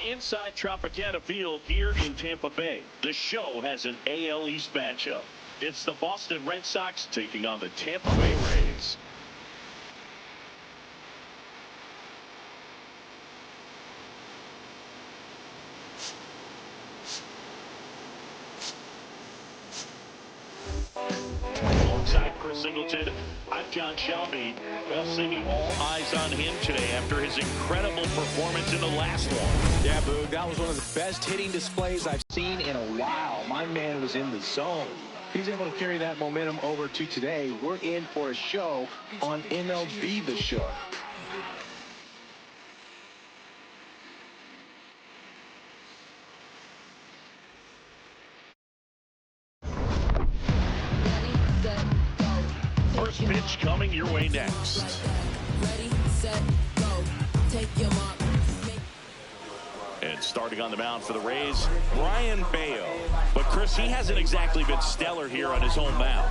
Inside Tropicana Field here in Tampa Bay, the Show has an AL East matchup. It's the Boston Red Sox taking on the Tampa Bay Rays. Alongside Chris Singleton, I'm John Shelby. Well, Singy, all eyes on him today after his incredible performance in the last one. Yeah, Boog, that was one of the best hitting displays I've seen in a while. My man was in the zone. He's able to carry that momentum over to today. We're in for a show on MLB The Show. First pitch coming your way next. Ready, set, go. Take your mark. And starting on the mound for the Rays, Brian Bayo. But Chris, he hasn't exactly been stellar here on his home mound.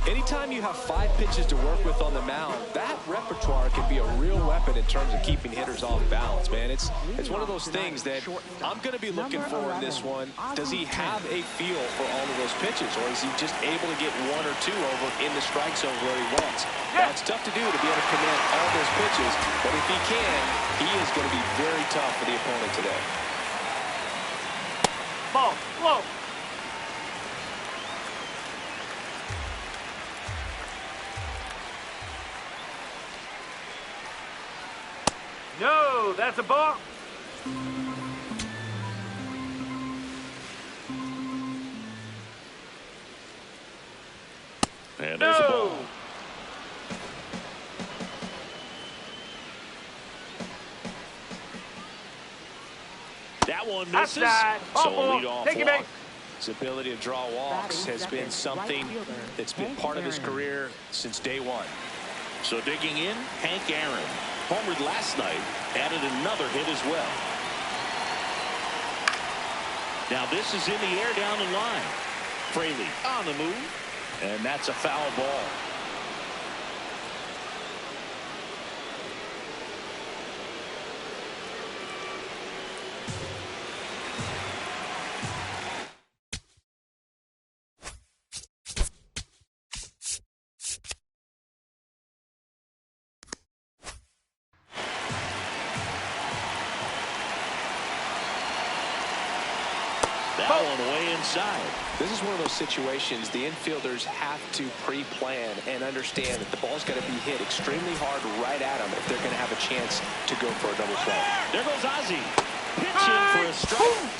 Anytime you have 5 pitches to work with on the mound, that repertoire can be a real weapon in terms of keeping hitters off balance, man. It's one of those things that I'm going to be looking for in this one. Does he have a feel for all of those pitches, or is he just able to get 1 or 2 over in the strike zone where he wants? That's tough to do, to be able to command all those pitches, but if he can, he is going to be very tough for the opponent today. Ball, low. No, that's a ball. And there's a ball. That one misses. Outside. So Ball. lead off Take it walk. back. His ability to draw walks has been something that's been part of his career since day one. So digging in, Hank Aaron. Homered last night, added another hit as well. Now this is in the air down the line. Fraley on the move, and that's a foul ball. That one way inside. This is one of those situations the infielders have to pre-plan and understand that the ball's got to be hit extremely hard right at them if they're going to have a chance to go for a double play. There goes Ozzie. Pitching for a strike.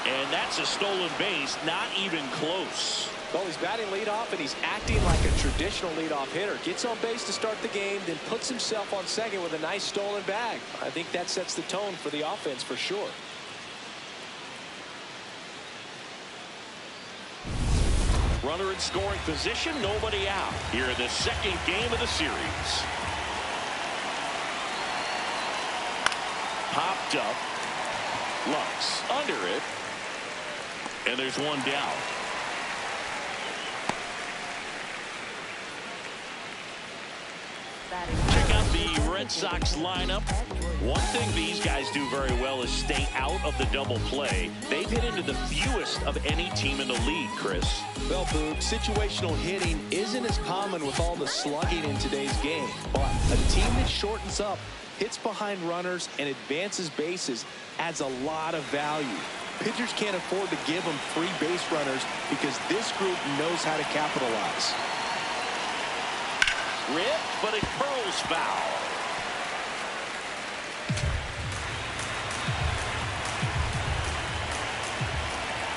And that's a stolen base, not even close. Well, he's batting leadoff, and he's acting like a traditional leadoff hitter. Gets on base to start the game, then puts himself on second with a nice stolen bag. I think that sets the tone for the offense for sure. Runner in scoring position, nobody out here in the second game of the series. Popped up. Lux under it. And there's one down. Check out the Red Sox lineup. One thing these guys do very well is stay out of the double play. They've hit into the fewest of any team in the league, Chris. Well, Boog, situational hitting isn't as common with all the slugging in today's game. But a team that shortens up, hits behind runners, and advances bases adds a lot of value. Pitchers can't afford to give them free base runners because this group knows how to capitalize. Rip, but it curls foul.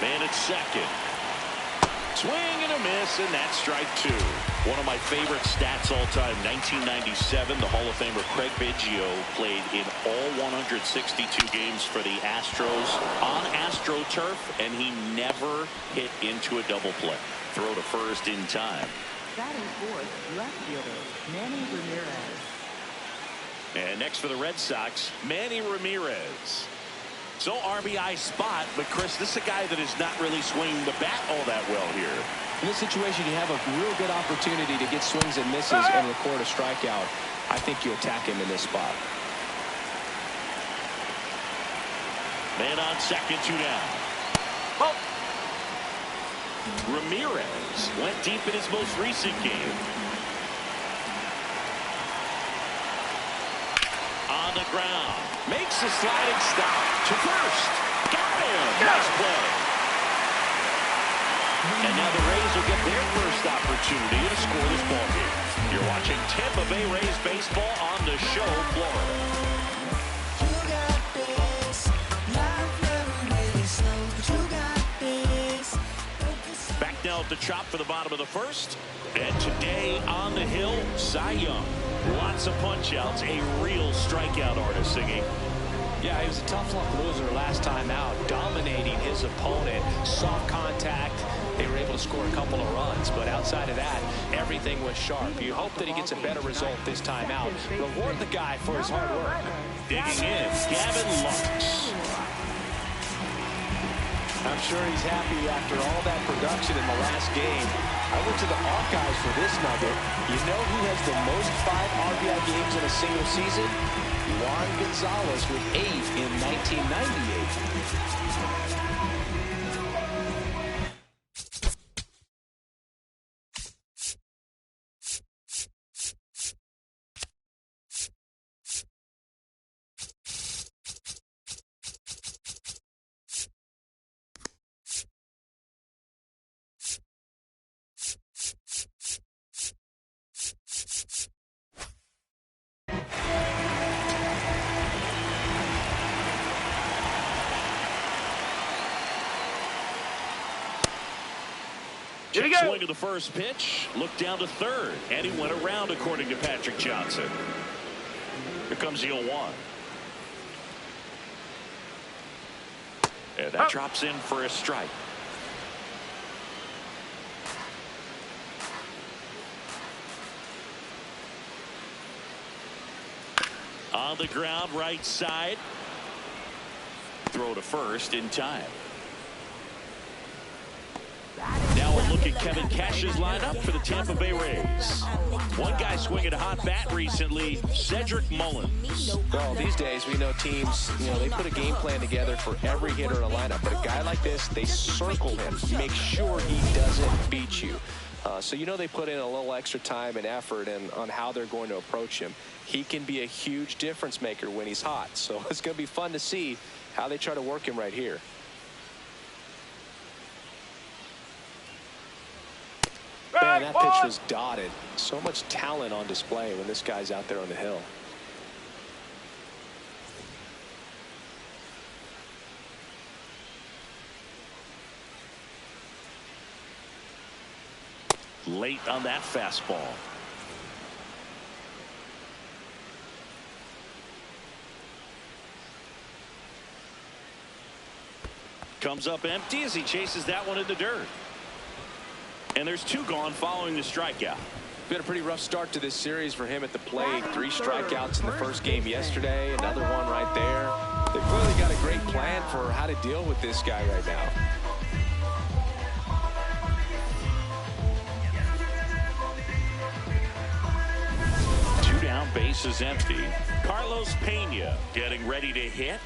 Man at second. Swing and a miss, and that's strike 2. One of my favorite stats all time, 1997, the Hall of Famer Craig Biggio played in all 162 games for the Astros on AstroTurf, and he never hit into a double play. Throw to first in time. Batting fourth, left fielder, Manny Ramirez. And next for the Red Sox, Manny Ramirez. So RBI spot, but Chris, this is a guy that is not really swinging the bat all that well here. In this situation, you have a real good opportunity to get swings and misses and record a strikeout. I think you attack him in this spot. Man on second, 2 down. Oh. Ramirez went deep in his most recent game. On the ground. Makes a sliding stop to first. Got him. Nice play. And now the Rays will get their first opportunity to score this ballgame. You're watching Tampa Bay Rays baseball on The Show, Florida. Back now at the chop for the bottom of the first. And today on the hill, Cy Young. Lots of punch-outs, a real strikeout artist singing. Yeah, he was a tough luck loser last time out, dominating his opponent. Soft contact. They were able to score a couple of runs, but outside of that, everything was sharp. You hope that he gets a better result this time out. Reward the guy for his hard work. Digging in, Gavin Lux. I'm sure he's happy after all that production in the last game. I went to the archives for this nugget. You know who has the most 5 RBI games in a single season? Juan Gonzalez with 8 in 1998. Check swing of the first pitch. Look down to third. And he went around, according to Patrick Johnson. Here comes the 0-1. And that drops in for a strike. On the ground, right side. Throw to first in time. Now a look at Kevin Cash's lineup for the Tampa Bay Rays. One guy swinging a hot bat recently, Cedric Mullins. Well, these days we know teams, they put a game plan together for every hitter in a lineup. But a guy like this, they circle him, make sure he doesn't beat you. So they put in a little extra time and effort on how they're going to approach him. He can be a huge difference maker when he's hot. So it's going to be fun to see how they try to work him right here. Man, that pitch was dotted. So much talent on display when this guy's out there on the hill. Late on that fastball. Comes up empty as he chases that one in the dirt. And there's 2 gone following the strikeout. Been a pretty rough start to this series for him at the plate. 3 strikeouts in the first game yesterday. Another one right there. They've clearly got a great plan for how to deal with this guy right now. Two down, bases empty. Carlos Pena getting ready to hit.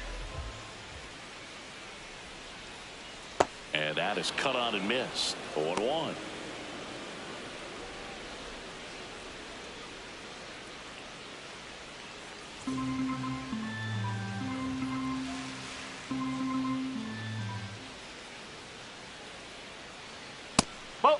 And that is cut on and missed. 0-1. Oh.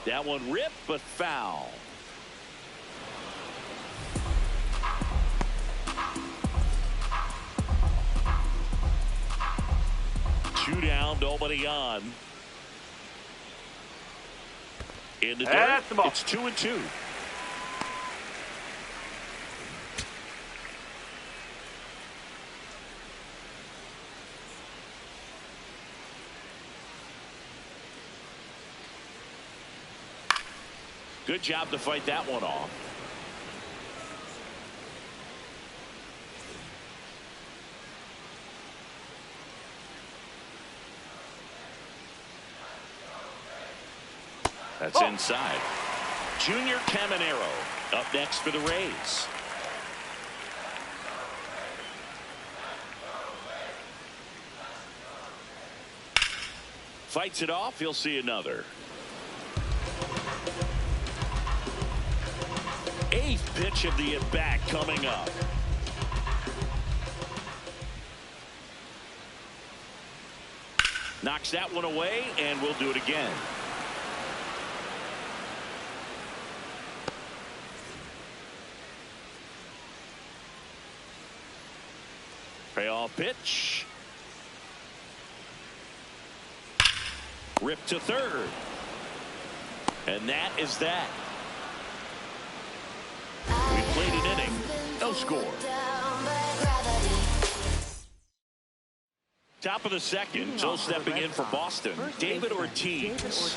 That one ripped, but foul. Two down, nobody on. In the dirt, it's 2-2. Good job to fight that one off. That's inside. Junior Caminero up next for the Rays. Fights it off. He'll see another. Eighth pitch of the at-bat coming up. Knocks that one away, and we'll do it again. Payoff pitch. Ripped to third. And that is that. We played an inning. No score. Top of the second. So stepping in for Boston, David Ortiz.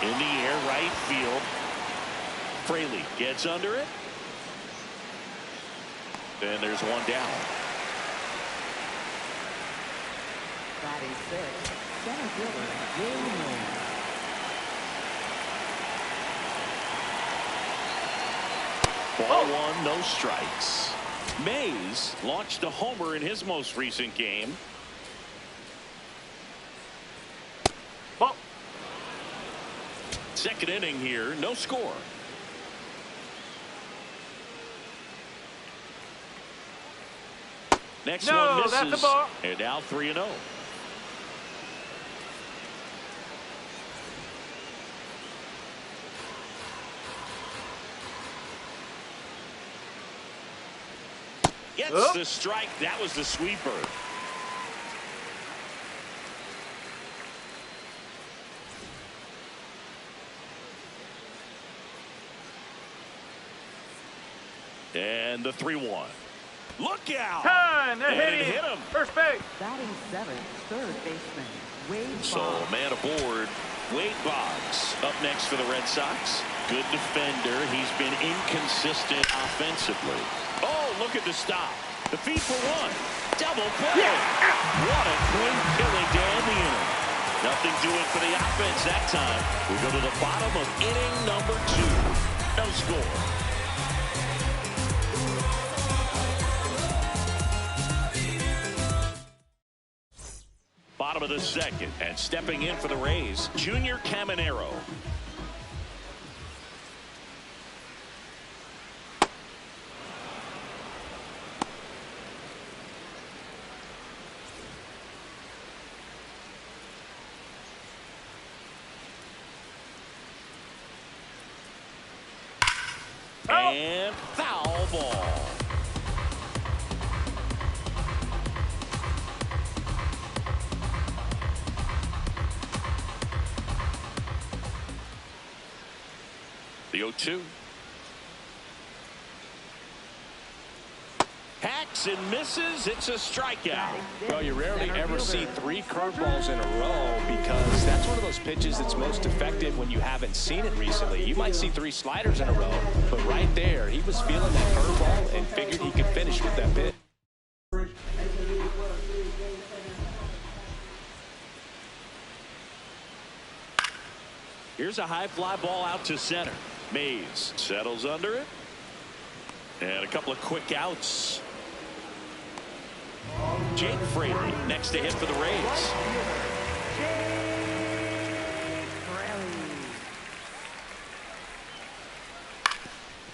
In the air, right field. Fraley gets under it. And there's one down. Batting sixth, center fielder, Will Mays. Ball one, no strikes. Mays launched a homer in his most recent game. Ball. Second inning here, no score. Next one misses. That's a ball. And now 3-0. Gets the strike. That was the sweeper. And the 3-1. Look out! Time to And hit it him. hit him. First base. Batting seventh, third baseman, Wade So, Boggs. man aboard, Wade Boggs up next for the Red Sox. Good defender. He's been inconsistent offensively. Oh, look at the stop. The feed for one. Double play. What a quick killing to end the inning. Nothing doing for the offense that time. We go to the bottom of inning number 2. No score. Bottom of the second, and stepping in for the Rays, Junior Caminero. And foul ball. The 0-2. Hacks and misses. It's a strikeout. Well, you rarely ever see 3 curveballs in a row because that's one of those pitches that's most effective when you haven't seen it recently. You might see 3 sliders in a row, but right there, he was feeling that curveball and figured he could finish with that pitch. Here's a high fly ball out to center. Mays settles under it. And a couple of quick outs. Jake Fraley next to hit for the Rays.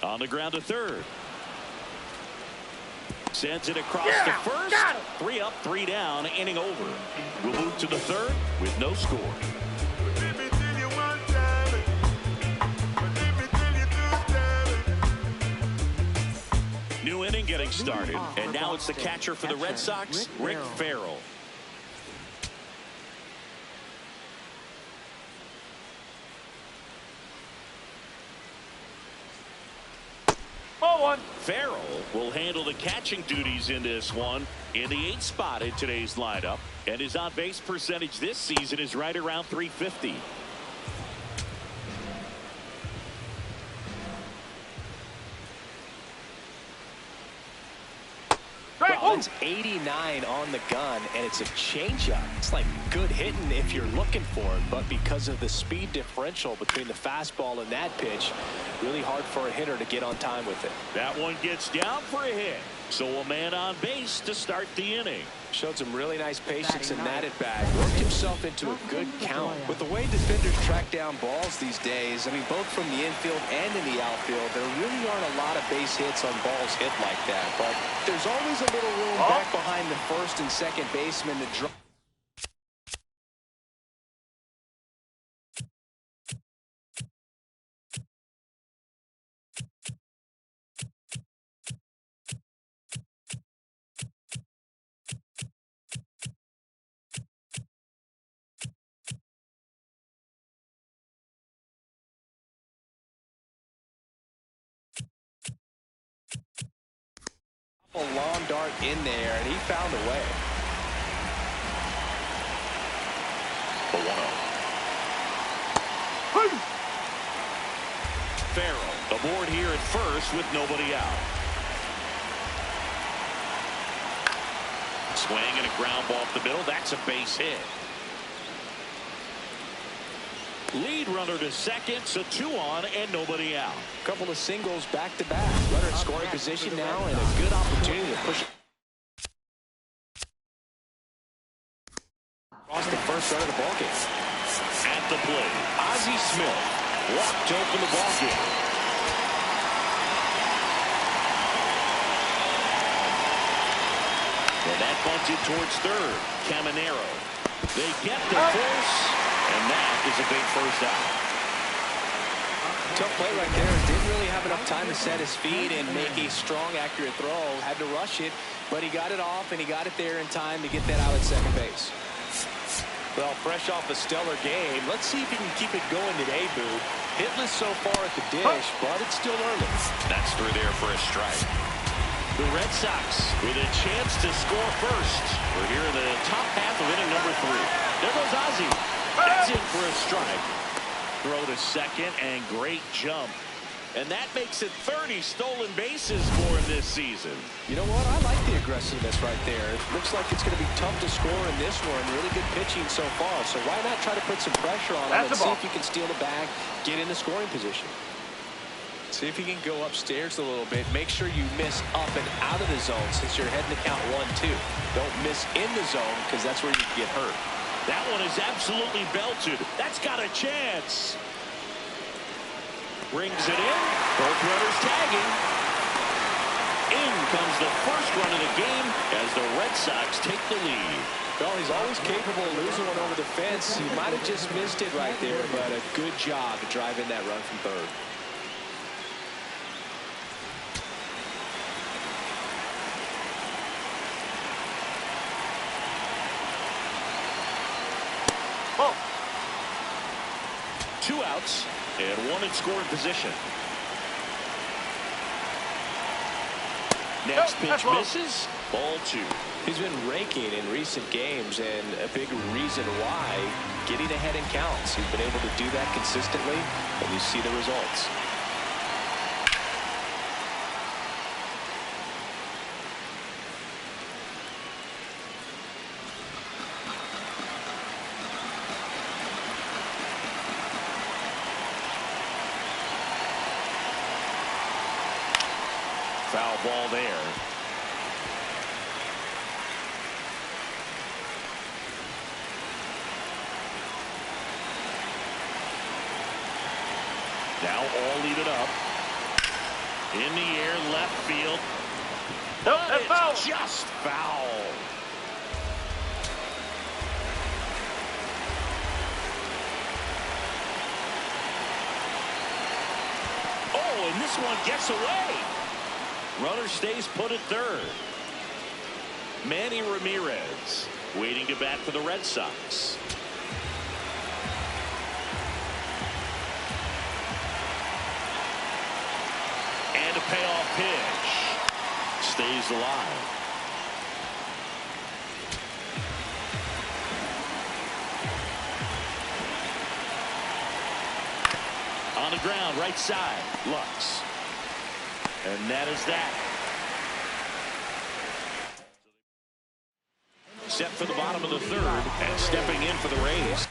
On the ground to third. Sends it across to first. 3 up, 3 down, inning over. We'll move to the third with no score. New inning getting started, and now it's the catcher for the Red Sox, Rick Farrell. Ball one. Farrell will handle the catching duties in this one in the 8th spot in today's lineup, and his on-base percentage this season is right around .350. Strike Well, Runs 89 on the gun, and it's a changeup. It's like good hitting if you're looking for it, but because of the speed differential between the fastball and that pitch, really hard for a hitter to get on time with it. That one gets down for a hit. So a man on base to start the inning. Showed some really nice patience in that at bat. Worked himself into a good count. With the way defenders track down balls these days, I mean, both from the infield and in the outfield, there really aren't a lot of base hits on balls hit like that. But there's always a little room back behind the first and second baseman to drop. A long dart in there, and he found a way. The 1-0. Farrell aboard here at first with nobody out. Swing and a ground ball up the middle. That's a base hit. Lead runner to second, so 2 on and nobody out. Couple of singles back to back. Runner in scoring position now, and a good opportunity to push across the first run of the ballgame. At the plate, Ozzie Smith walked to open the ballgame. And that bunted towards third. Caminero. They get the force, and that is a big first out. Tough play right there. Didn't really have enough time to set his feet and make a strong, accurate throw. Had to rush it, but he got it off, and he got it there in time to get that out at second base. Well, fresh off a stellar game. Let's see if he can keep it going today, Boo. Hitless so far at the dish, but it's still early. That's through there for a strike. The Red Sox with a chance to score first. We're here in the top half of inning number 3. There goes Ozzie. That's in for a strike. Throw to second, and great jump. And that makes it 30 stolen bases for him this season. You know what? I like the aggressiveness right there. It looks like it's going to be tough to score in this one. Really good pitching so far. So why not try to put some pressure on him and see if you can steal the bag, get in the scoring position. See if you can go upstairs a little bit. Make sure you miss up and out of the zone since you're heading to count 1-2. Don't miss in the zone because that's where you can get hurt. That one is absolutely belted. That's got a chance. Brings it in. Both runners tagging. In comes the first run of the game as the Red Sox take the lead. Well, he's always capable of losing one over the fence. He might have just missed it right there, but a good job to drive in that run from third. Oh. 2 outs and 1 in scoring position. Next pitch misses. Ball 2. He's been raking in recent games, and a big reason why, getting ahead in counts. He's been able to do that consistently, and you see the results. Foul ball there. Now all leave it up. In the air, left field. Nope, But that's foul. it's just foul. Oh, and this one gets away. Runner stays put at third. Manny Ramirez waiting to bat for the Red Sox. And a payoff pitch. Stays alive. On the ground, right side, Lux. And that is that. set for the bottom of the third, and stepping in for the Rays.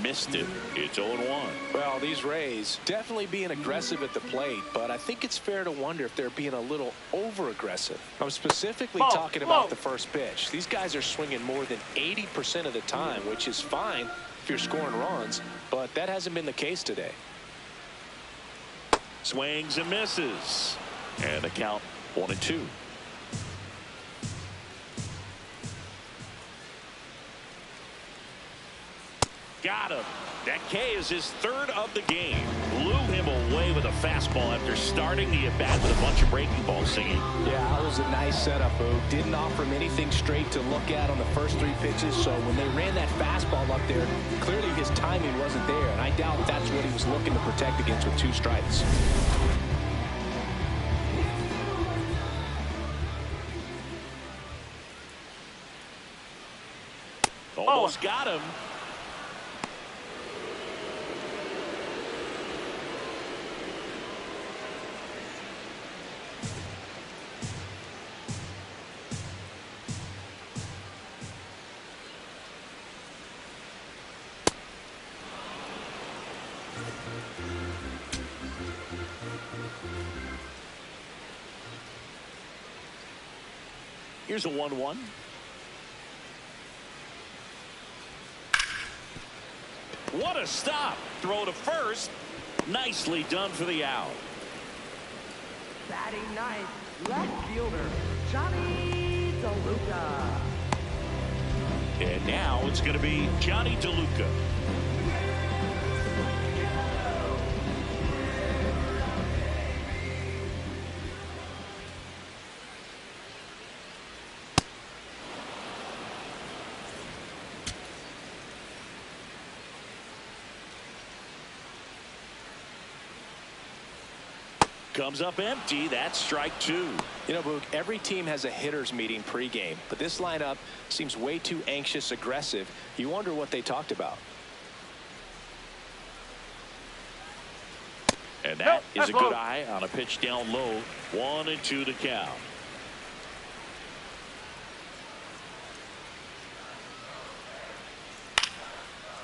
missed it. It's 0-1. Well, these Rays definitely being aggressive at the plate, but I think it's fair to wonder if they're being a little over-aggressive. I'm specifically talking about the first pitch. These guys are swinging more than 80% of the time, which is fine if you're scoring runs, but that hasn't been the case today. Swings and misses. And the count 1-2. Got him. That K is his third of the game. Blew him away with a fastball after starting the at-bat with a bunch of breaking balls singing. Yeah, that was a nice setup, Boo. Didn't offer him anything straight to look at on the first 3 pitches, so when they ran that fastball up there, clearly his timing wasn't there, and I doubt that's what he was looking to protect against with 2 strikes. Almost got him. Here's a 1-1. What a stop. Throw to first. Nicely done for the out. Batting ninth, left fielder, Johnny DeLuca. And now it's going to be Johnny DeLuca. Comes up empty. That's strike 2. You know, Boog, every team has a hitters meeting pregame, but this lineup seems way too anxious, aggressive. You wonder what they talked about. And that is a good eye on a pitch down low. 1-2 to count.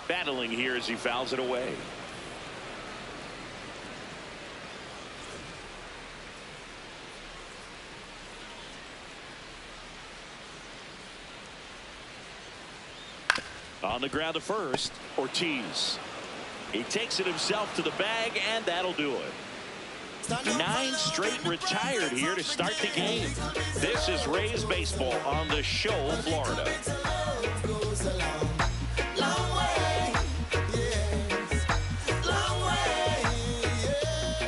Battling here as he fouls it away. On the ground to first, Ortiz. He takes it himself to the bag, and that'll do it. 9 straight retired here to start the game. This is Rays baseball on the Show, Florida.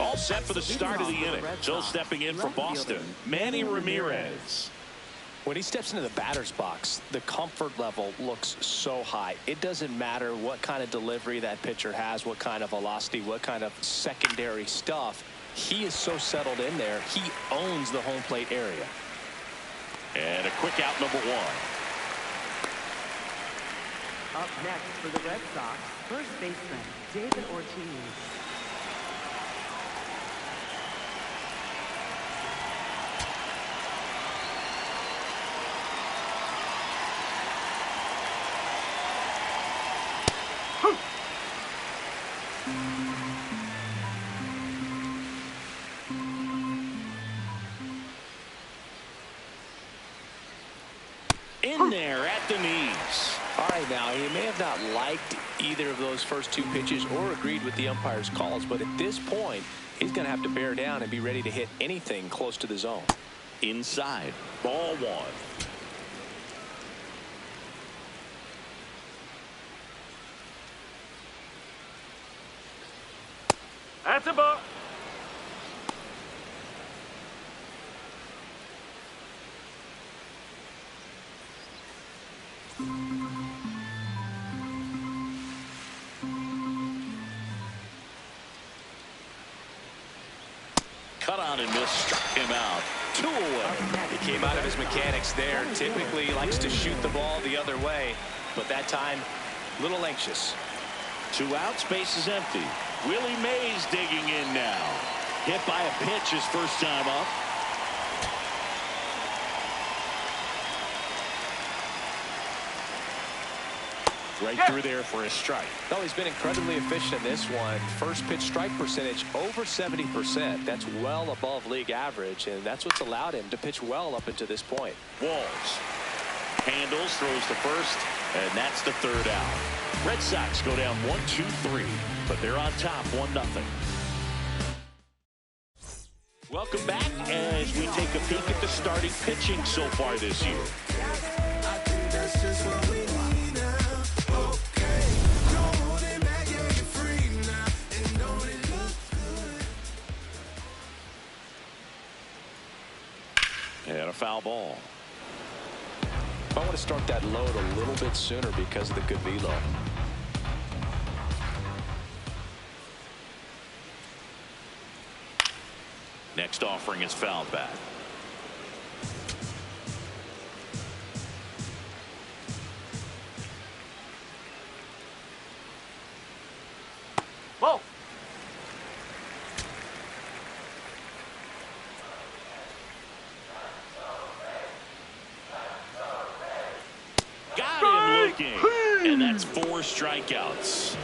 All set for the start of the inning. So stepping in for Boston, Manny Ramirez. When he steps into the batter's box, the comfort level looks so high. It doesn't matter what kind of delivery that pitcher has, what kind of velocity, what kind of secondary stuff. He is so settled in there. He owns the home plate area. And a quick out, number 1. Up next for the Red Sox, first baseman David Ortiz. In there at the knees. All right, now, he may have not liked either of those first 2 pitches or agreed with the umpire's calls, but at this point, he's going to have to bear down and be ready to hit anything close to the zone. Inside, ball 1. That's a ball. Cut on and miss, struck him out. 2 away. He came out of his mechanics there. Typically likes to shoot the ball the other way, but that time, a little anxious. 2 outs, base is empty. Willie Mays digging in now. Hit by a pitch his first time up. Right through there for a strike. No, he's been incredibly efficient in this one. First pitch strike percentage over 70%. That's well above league average, and that's what's allowed him to pitch well up until this point. Walls handles, throws to first, and that's the third out. Red Sox go down 1-2-3, but they're on top 1-0. Welcome back as we take a peek at the starting pitching so far this year. And a foul ball. I want to start that load a little bit sooner because of the good velo. Next offering is fouled back. Ball. Got him looking. And that's 4 strikeouts.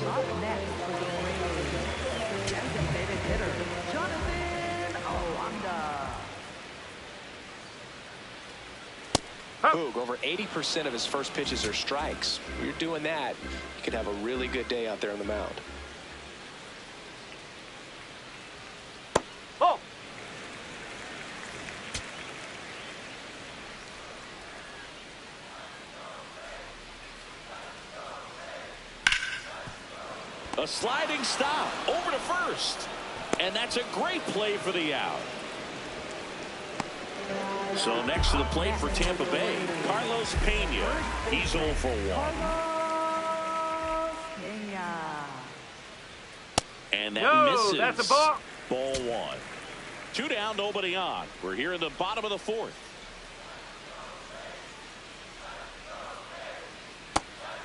Up next for the Rays, designated hitter, Jonathan Aranda. Boog, over 80% of his first pitches are strikes. When you're doing that, you can have a really good day out there on the mound. Ball. A sliding stop over to first. And that's a great play for the out. So next to the plate for Tampa Bay, Carlos Pena. He's 0 for 1. Carlos Pena. And that No, misses. that's a ball. Ball 1. 2 down, nobody on. We're here in the bottom of the 4th.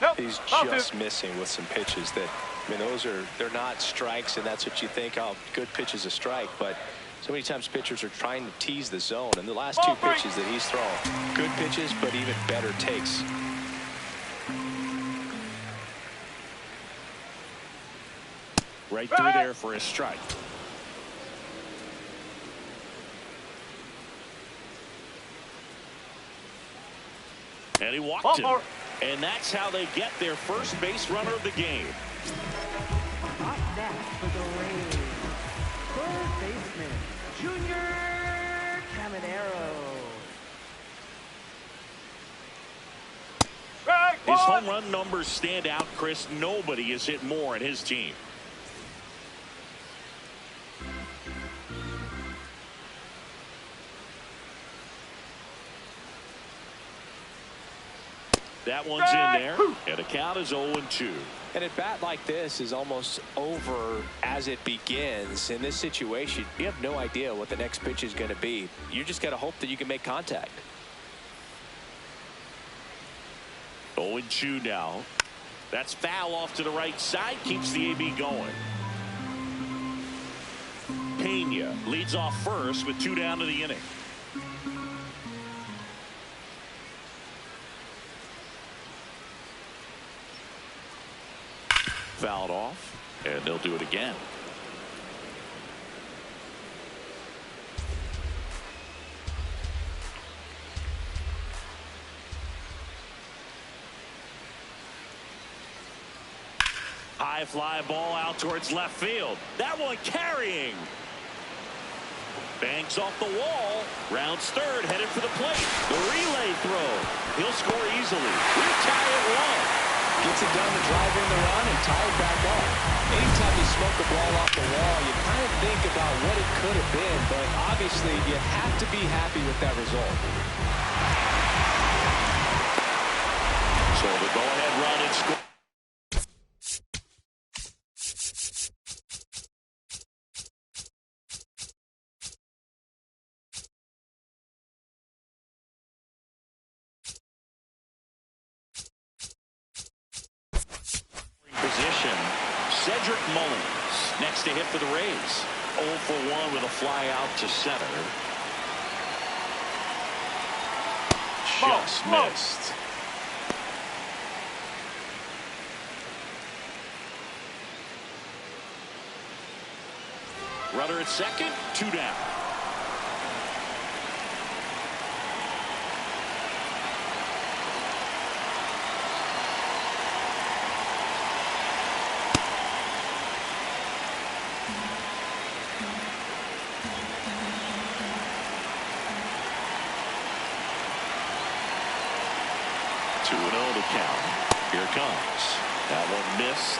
Nope. He's Ball just 2. missing with some pitches that, I mean, they're not strikes, and that's what you think, oh, good pitch is a strike, but so many times pitchers are trying to tease the zone, and the last 2 pitches that he's thrown, good pitches, but even better takes. Right through there for a strike. And he walked him. And that's how they get their first base runner of the game. Up next for the Rays, third baseman, Junior Caminero. His home run numbers stand out, Chris. Nobody has hit more in his team. That one's in there, and the count is 0-2. And a bat like this is almost over as it begins. In this situation, you have no idea what the next pitch is going to be. You just got to hope that you can make contact. 0-2 now. That's foul off to the right side, keeps the AB going. Pena leads off first with 2 down to the inning. Fouled off, and they'll do it again. High fly ball out towards left field. That one carrying. Banks off the wall. Rounds third, headed for the plate. The relay throw. He'll score easily. We'll tie it 1. Gets it done to drive in the run and tie it back up. Anytime you smoke the ball off the wall, you kind of think about what it could have been, but obviously you have to be happy with that result. So the go-ahead run and score. Next to hit for the Rays. 0 for 1 with a fly out to center. just missed. Runner at second, 2 down. Two and 0 to count. Here it comes. That one missed.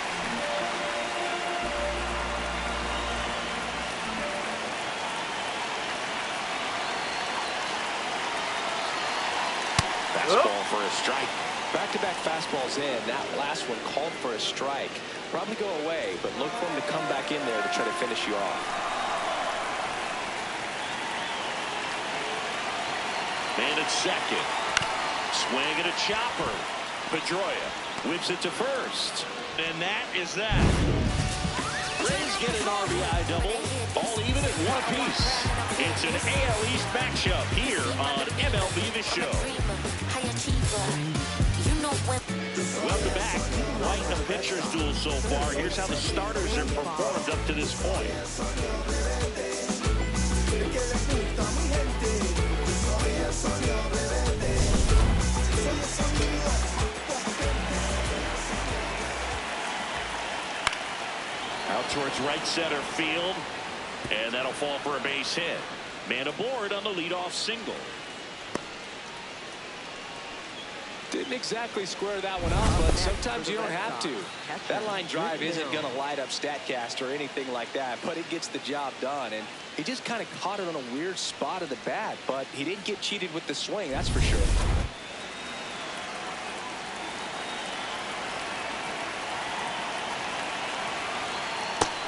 Fastball for a strike. Back-to-back fastballs in. That last one called for a strike. Probably go away, but look for him to come back in there to try to finish you off. Man at second. Swing and a chopper. Pedroia whips it to first. And that is that. Rays get an RBI double. All even at 1 apiece. It's an AL East matchup here on MLB The Show. Welcome back. Right in the pitcher's duel so far. Here's how the starters have performed up to this point. Out towards right center field. And that'll fall for a base hit. Man aboard on the leadoff single. Didn't exactly square that one up, but sometimes you don't have to. That line drive isn't going to light up StatCast or anything like that, but it gets the job done. And he just kind of caught it on a weird spot of the bat, but he didn't get cheated with the swing, that's for sure.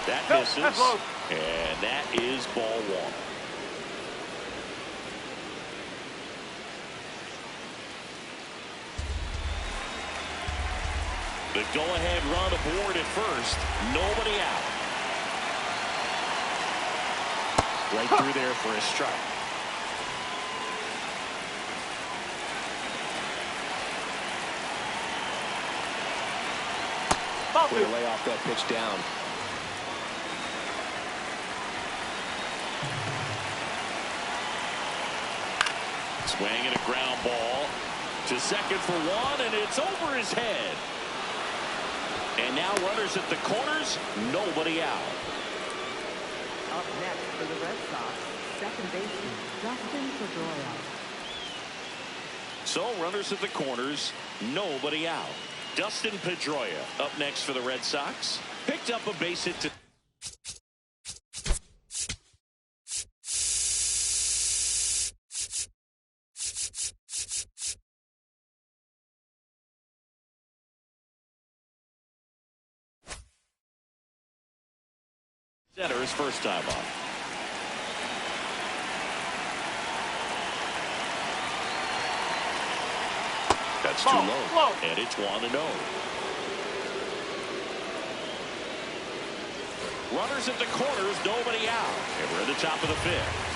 That misses, and that is ball 1. The go-ahead run aboard at first. Nobody out. Right through there for a strike. Way to lay off that pitch down. Swing and a ground ball to second for 1, and it's over his head. And now runners at the corners, nobody out. Up next for the Red Sox, second baseman Dustin Pedroia. So runners at the corners, nobody out. Dustin Pedroia up next for the Red Sox. Picked up a base hit to center his first time up. That's too low. And it's 1-0. Runners at the corners, nobody out. And we're at the top of the 5th.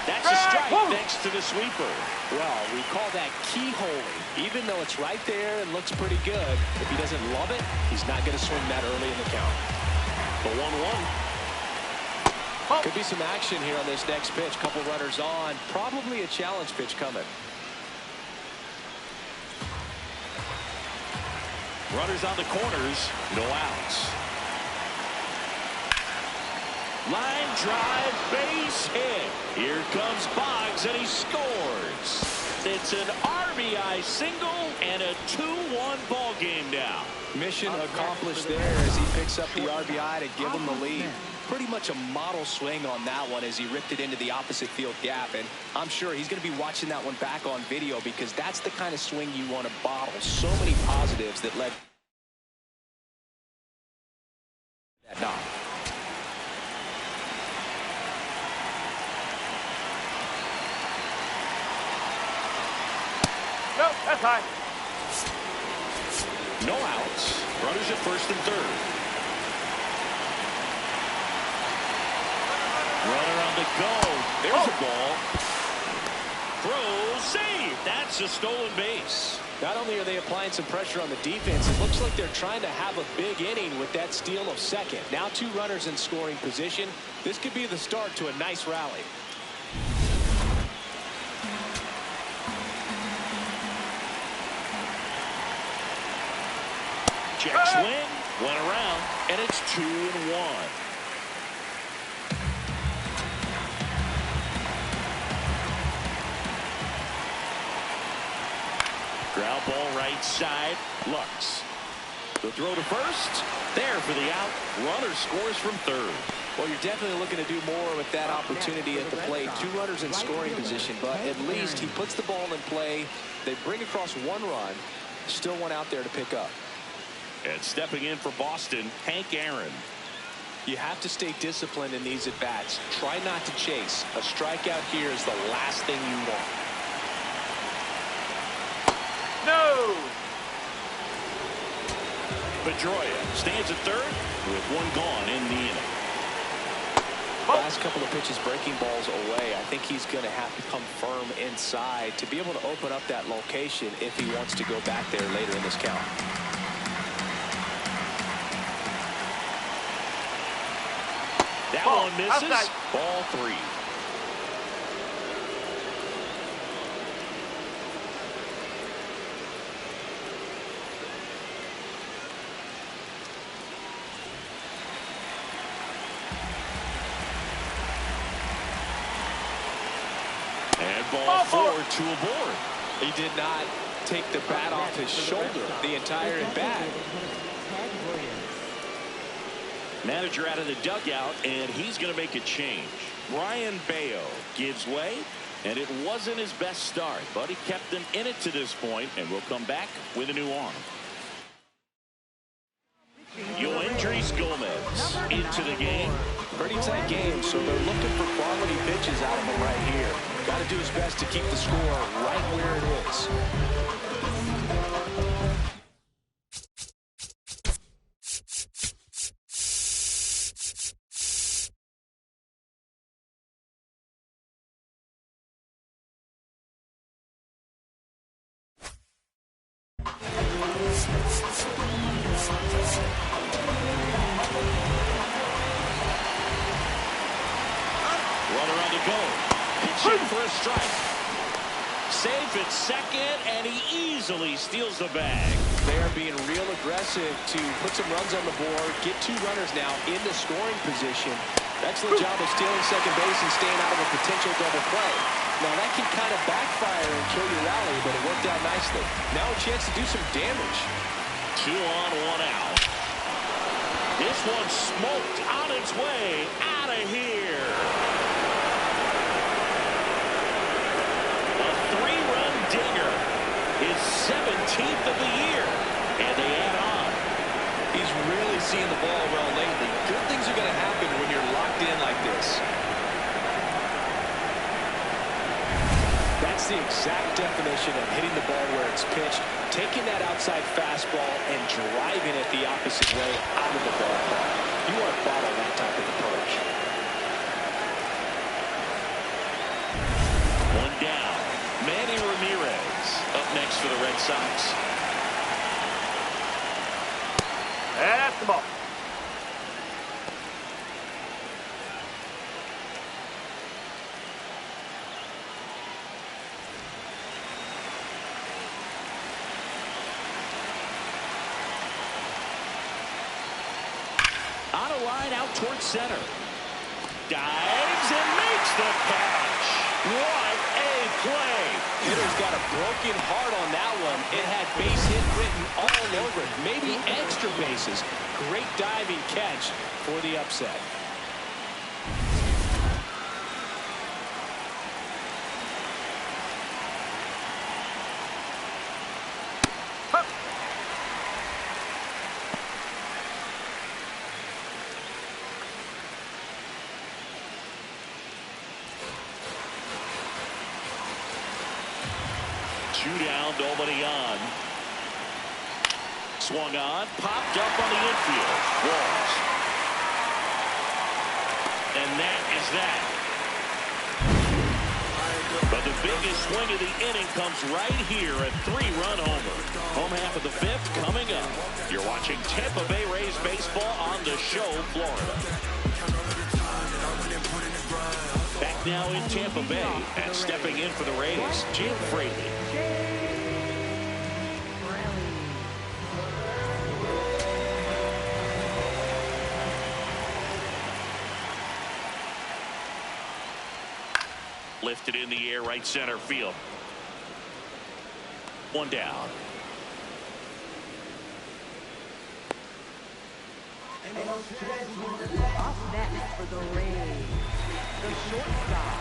That's a strike thanks to the sweeper. Well, we call that keyholing. Even though it's right there and looks pretty good, if he doesn't love it, he's not going to swing that early in the count. The 1-1. Could be some action here on this next pitch. Couple runners on. Probably a challenge pitch coming. Runners on the corners, no outs. Line drive, base hit. Here comes Boggs, and he scores. It's an RBI single and a 2-1 ball game now. Mission accomplished there as he picks up the RBI to give him the lead. Pretty much a model swing on that one as he ripped it into the opposite field gap. And I'm sure he's going to be watching that one back on video because that's the kind of swing you want to bottle. So many positives that led that knock. Nope, that's high. No outs. Runners at first and third. Runner on to go. There's a ball. Throw, save. That's a stolen base. Not only are they applying some pressure on the defense, it looks like they're trying to have a big inning with that steal of second. Now 2 runners in scoring position. This could be the start to a nice rally. Check swing, went around, and it's 2-1. Ground ball right side. Lux. The throw to first. There for the out. Runner scores from third. Well, you're definitely looking to do more with that opportunity at the plate. 2 runners in scoring position, but at least he puts the ball in play. They bring across 1 run. Still one out there to pick up. And stepping in for Boston, Hank Aaron. You have to stay disciplined in these at-bats. Try not to chase. A strikeout here is the last thing you want. No! Pedroia stands at third with 1 gone in the inning. Last couple of pitches breaking balls away. I think he's going to have to come firm inside to be able to open up that location if he wants to go back there later in this count. That one misses. Ball 3. And ball 4 to a board. He did not take the bat off his shoulder the entire at-bat. Manager out of the dugout, and he's going to make a change. Brian Bayo gives way, and it wasn't his best start, but he kept them in it to this point, and will come back with a new arm. Yoendrys Gomez into the game. Pretty tight game, so they're looking for quality pitches out of him right here. Got to do his best to keep the score right where it is. Runner on the go. It's in for a strike. Safe at second, and he easily steals the bag. They are being real aggressive to put some runs on the board, get 2 runners now into scoring position. Excellent job of stealing second base and staying out of a potential double play. Now that can kind of backfire and kill your rally, but it worked out nicely. Now a chance to do some damage. 2 on, 1 out. This one smoked on its way out of here. A 3-run dinger. His 17th of the year. And they add on. He's really seeing the ball well lately. Good things are going to happen when you're locked in like this. That's the exact definition of hitting the ball where it's pitched, taking that outside fastball and driving it the opposite way out of the ballpark. You want to follow that type of approach. 1 down. Manny Ramirez up next for the Red Sox. That's the ball. On a line out towards center. Dives and makes the catch. What a play. Hitter's got a broken heart on that one. It had base hit written all over it. Maybe extra bases. Great diving catch for the upset. Two down, nobody on. Swung on, popped up on the infield. Walls. And that is that. But the biggest swing of the inning comes right here, a 3-run homer. Home half of the 5th coming up. You're watching Tampa Bay Rays baseball on The Show, Florida. Back now in Tampa Bay, and stepping in for the Rays, Jim Fraley. Lifted in the air, right center field. One down. Up next for the Rays, the shortstop,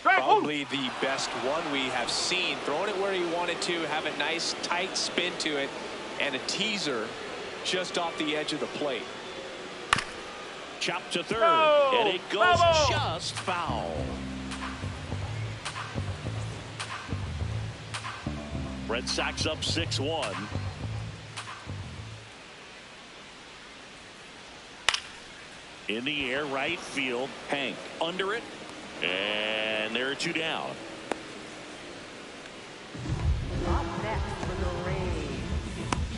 Probably the best one we have seen. Throwing it where he wanted to, have a nice tight spin to it, and a teaser just off the edge of the plate. Chopped to third, No! and it goes Bravo! just foul. Red Sox up 6-1. In the air, right field. Hank under it, and there are 2 down. up next for the Rays,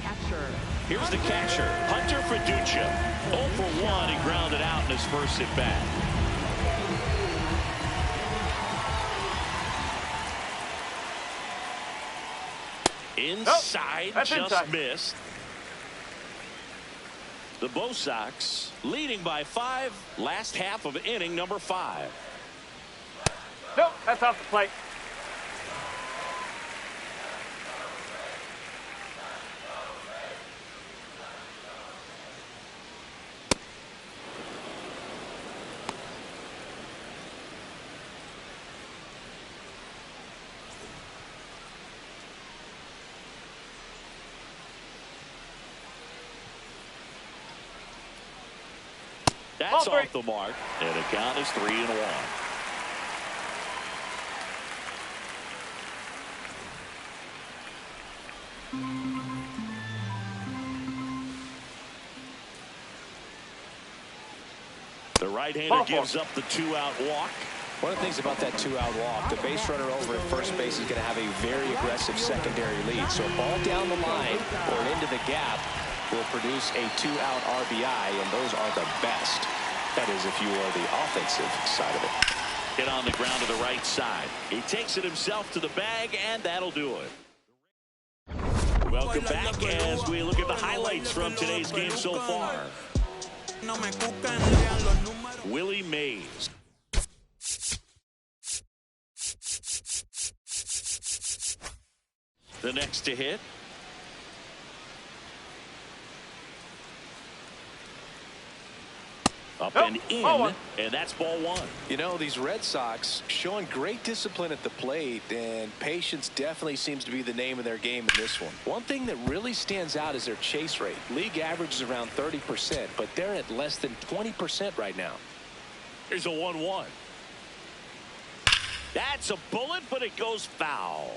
catcher. Here's the catcher, Hunter Fiducia. 0 for 1, he grounded out in his first at bat. Inside, that's just inside. missed. The Bo Sox leading by 5, last half of inning number 5. Nope, that's off the plate. That's Ball 3. off the mark, and the count is 3-1. The right-hander gives up the 2-out walk. One of the things about that 2-out walk, the base runner over at first base is going to have a very aggressive secondary lead. So a ball down the line or into the gap will produce a 2-out RBI, and those are the best. That is, if you are the offensive side of it. Hit on the ground to the right side. He takes it himself to the bag, and that'll do it. Welcome back as we look at the highlights from today's game so far. Willie Mays. The next to hit. Up and in, and that's ball 1. You know, these Red Sox showing great discipline at the plate, and patience definitely seems to be the name of their game in this one. One thing that really stands out is their chase rate. League average is around 30%, but they're at less than 20% right now. Here's a 1-1. That's a bullet, but it goes foul.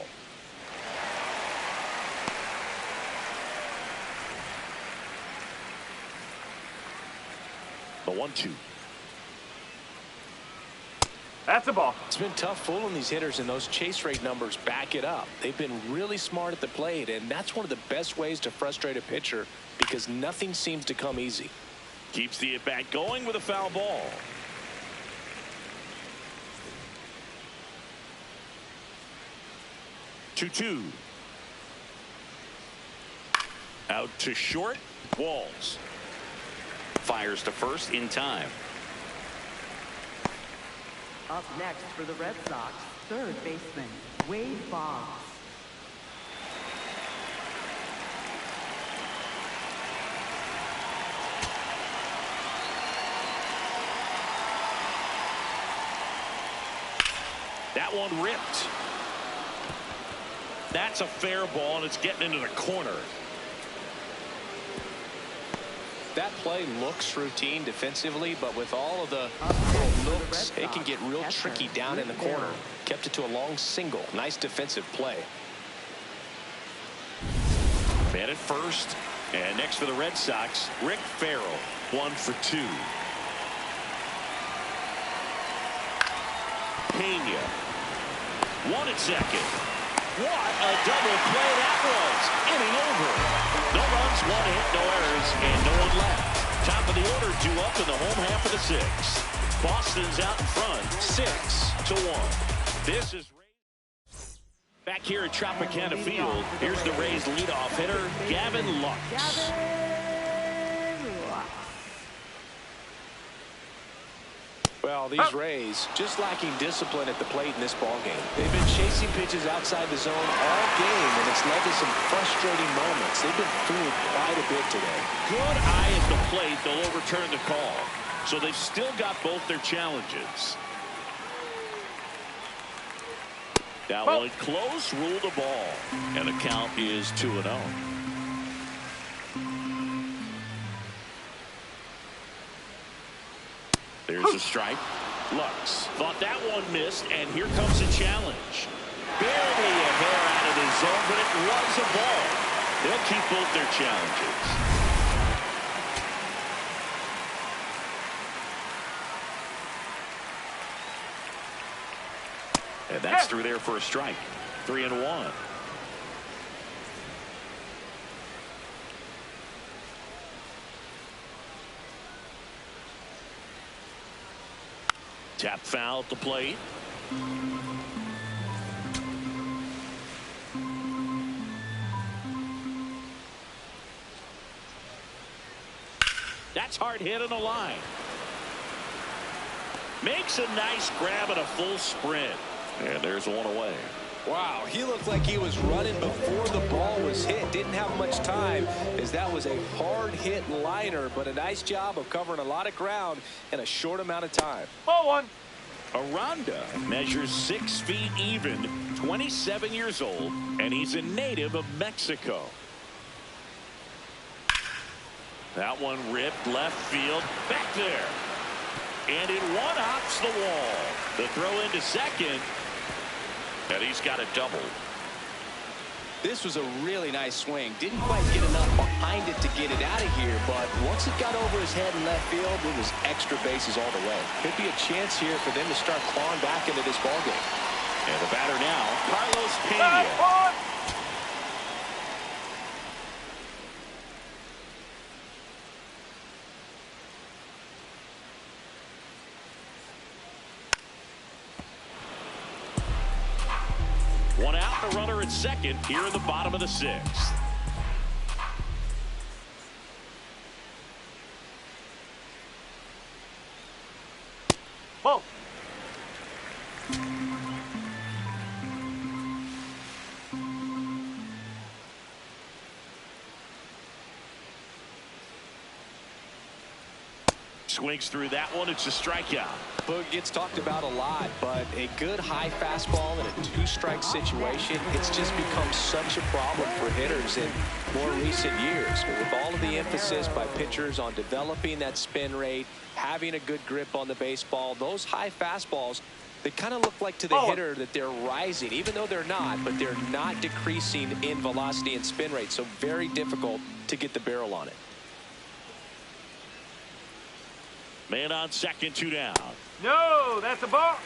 The 1-2. That's a ball. It's been tough fooling these hitters, and those chase rate numbers back it up. They've been really smart at the plate, and that's one of the best ways to frustrate a pitcher because nothing seems to come easy. Keeps the at-bat going with a foul ball. Two. Out to short. Walls. Fires to first in time. Up next for the Red Sox, third baseman, Wade Boggs. That one ripped. That's a fair ball, and it's getting into the corner. That play looks routine defensively, but with all of the little nooks, it can get real tricky down in the corner. Kept it to a long single. Nice defensive play. Man at first. And next for the Red Sox, Rick Farrell, 1 for 2. Pena, 1 at second. What a double play that was. Inning over. No runs, 1 hit, no errors, and no one left. Top of the order due up in the home half of the 6th. Boston's out in front, 6-1. This is back here at Tropicana Field. Here's the Rays leadoff hitter, Gavin Lux. Well, these Rays just lacking discipline at the plate in this ballgame. They've been chasing pitches outside the zone all game, and it's led to some frustrating moments. They've been fooled quite a bit today. Good eye at the plate. They'll overturn the call. So they've still got both their challenges. That one close, ruled the ball. And the count is 2-0. There's a strike. Lux thought that one missed, and here comes a challenge. Barely a hair out of the zone, but it was a ball. They'll keep both their challenges. And that's through there for a strike. 3-1. Tap foul at the plate. That's hard hit on the line. Makes a nice grab and a full sprint. And there's one away. Wow, he looked like he was running before the ball was hit. Didn't have much time, as that was a hard hit liner, but a nice job of covering a lot of ground in a short amount of time. Ball 1. Aranda measures 6 feet even, 27 years old, and he's a native of Mexico. That one ripped left field, back there. And it one-hops the wall. The throw into second. And he's got a double. This was a really nice swing. Didn't quite get enough behind it to get it out of here, but once it got over his head in left field, it was extra bases all the way. Could be a chance here for them to start clawing back into this ballgame. And the batter now, Carlos Pena. One out, the runner at second here in the bottom of the 6th. Whoa. Swings through that one. It's a strikeout. Boog gets talked about a lot, but a good high fastball in a 2-strike situation, it's just become such a problem for hitters in more recent years. With all of the emphasis by pitchers on developing that spin rate, having a good grip on the baseball, those high fastballs, they kind of look like to the hitter that they're rising, even though they're not, but they're not decreasing in velocity and spin rate, so very difficult to get the barrel on it. Man on second, 2 down. No, that's a ball.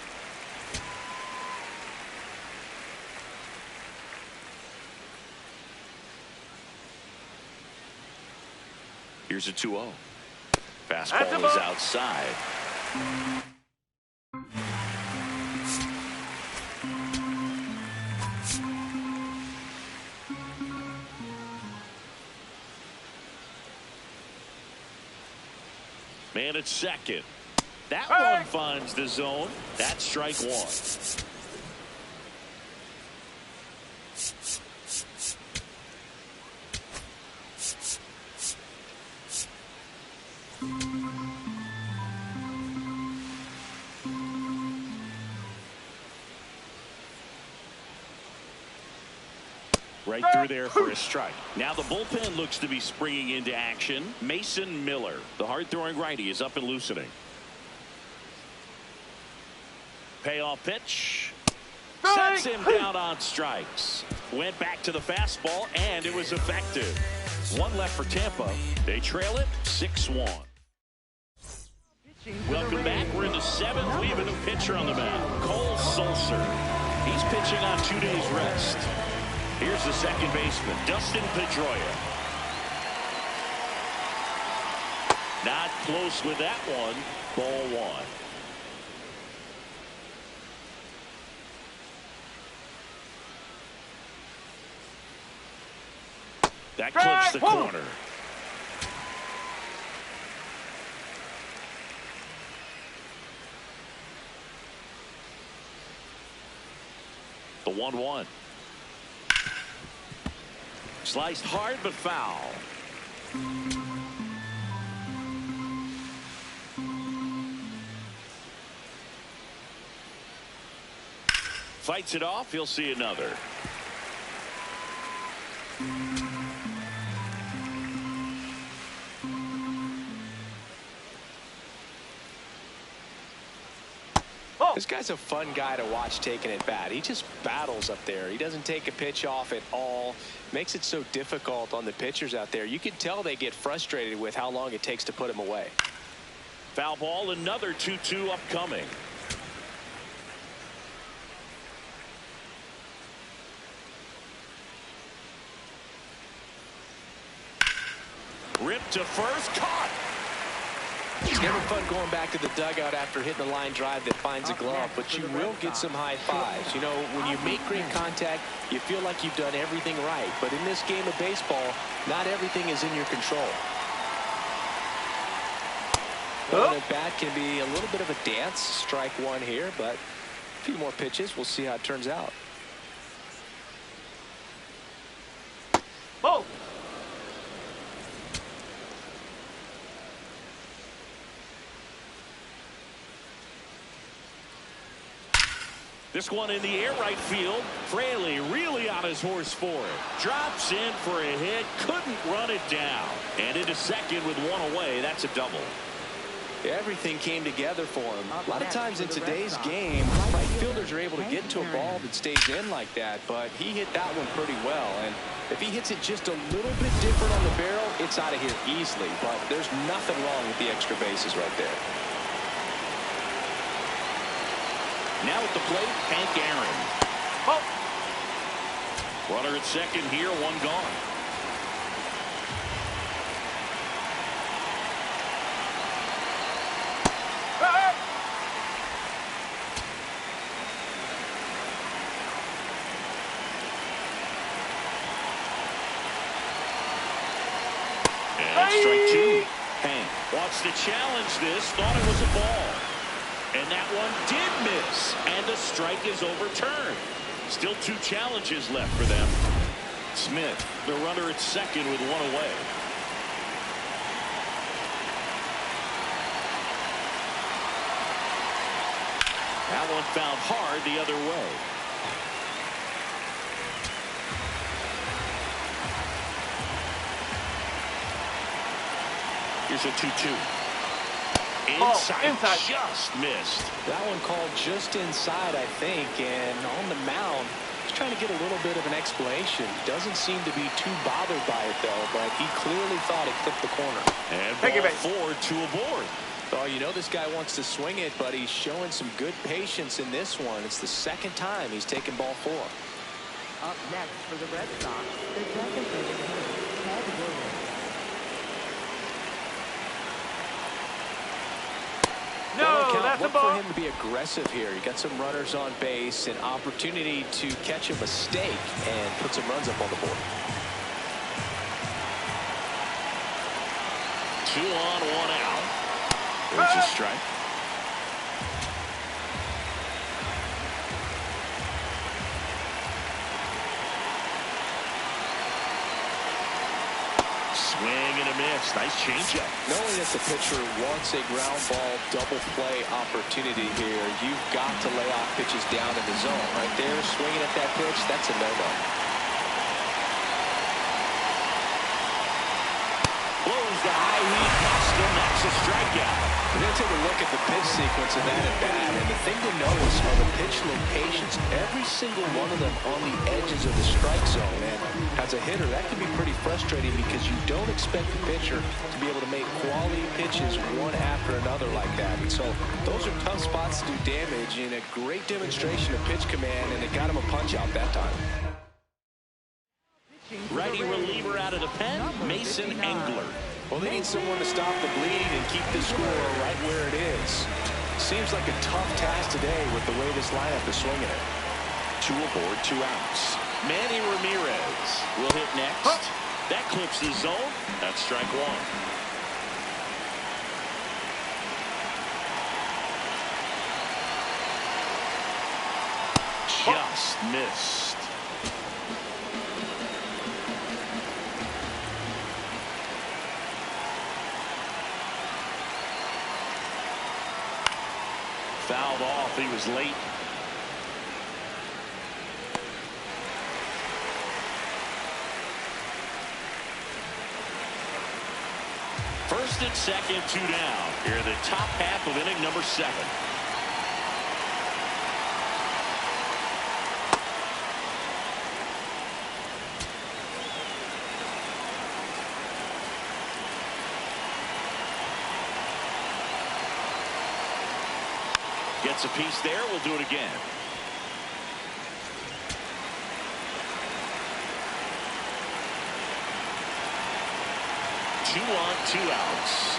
Here's a 2-0. Fastball is outside. Man at second. That one finds the zone. That's strike 1. Right through there for a strike. Now the bullpen looks to be springing into action. Mason Miller, the hard-throwing righty, is up and loosening. Payoff pitch. Sets him down on strikes. Went back to the fastball, and it was effective. One left for Tampa. They trail it 6-1. Welcome back. We're in the 7th. We have a new pitcher on the mound, Cole Sulser. He's pitching on 2 days rest. Here's the second baseman, Dustin Pedroia. Not close with that one. Ball 1. That clips the corner. The 1-1. Sliced hard but foul. Fights it off. He'll see another. This guy's a fun guy to watch taking at bat. He just battles up there. He doesn't take a pitch off at all. Makes it so difficult on the pitchers out there. You can tell they get frustrated with how long it takes to put him away. Foul ball, another 2-2 upcoming. Ripped to first, caught. It's never fun going back to the dugout after hitting a line drive that finds a glove, but you will get some high fives. You know, when you make great contact, you feel like you've done everything right. But in this game of baseball, not everything is in your control. Well, at bat can be a little bit of a dance. Strike 1 here, but a few more pitches. We'll see how it turns out. Ball. This one in the air right field. Fraley really on his horse for it. Drops in for a hit. Couldn't run it down. And into second with 1 away. That's a double. Everything came together for him. A lot of times in today's game, right fielders are able to get to a ball that stays in like that, but he hit that one pretty well. And if he hits it just a little bit different on the barrel, it's out of here easily. But there's nothing wrong with the extra bases right there. Now at the plate, Hank Aaron. Oh. Runner at second here, 1 gone. And strike 2. Hank wants to challenge this, thought it was a ball. And that one did miss, and the strike is overturned. Still 2 challenges left for them. Smith, the runner at second with 1 away. That one found hard the other way. Here's a 2-2. Inside, just missed. That one called just inside, I think, and on the mound, he's trying to get a little bit of an explanation. Doesn't seem to be too bothered by it, though, but he clearly thought it clipped the corner. And ball 4 to aboard. Oh, you know this guy wants to swing it, but he's showing some good patience in this one. It's the second time he's taken ball 4. Up next for the Red Sox, the designated hitter, Ted Williams. No, that's a Look ball. for him to be aggressive here. You got some runners on base, an opportunity to catch a mistake and put some runs up on the board. 2 on, 1 out. There's a strike. Swing and a miss. Nice changeup. Knowing that the pitcher wants a ground ball double play opportunity here, you've got to lay off pitches down in the zone. Right there, swinging at that pitch, that's a no-no. Blows the high heat past him. That's a strikeout. We're going to take a look at the pitch sequence of that at bat, and the thing to notice are the pitch locations, every single one of them on the edges of the strike zone. And as a hitter, that can be pretty frustrating because you don't expect the pitcher to be able to make quality pitches one after another like that. And so those are tough spots to do damage, and a great demonstration of pitch command, and it got him a punch out that time. Righty reliever out of the pen, Mason Engler. Well, they need someone to stop the bleeding and keep the score right where it is. Seems like a tough task today with the way this lineup is swinging it. 2 aboard, 2 outs. Manny Ramirez will hit next. That clips the zone. That's strike 1. Just missed. Fouled off. He was late. First and second, 2 down. Here in the top half of inning number 7. Gets a piece there. We'll do it again. Two on, 2 outs.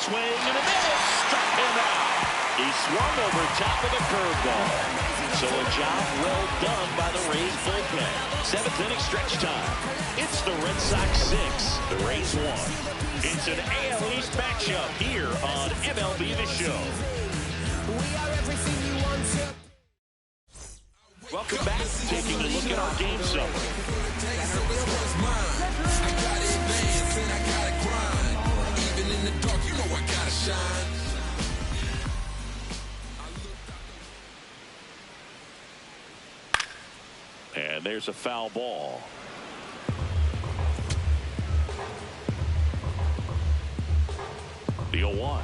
Swing and a miss. Struck him out. He swung over top of the curveball. So a job well done by the Rays bullpen. 7th inning stretch time. It's the Red Sox 6, the Rays 1. It's an AL East matchup here on MLB The Show. Welcome back. Taking a look at our game summary. And there's a foul ball. The 0-1.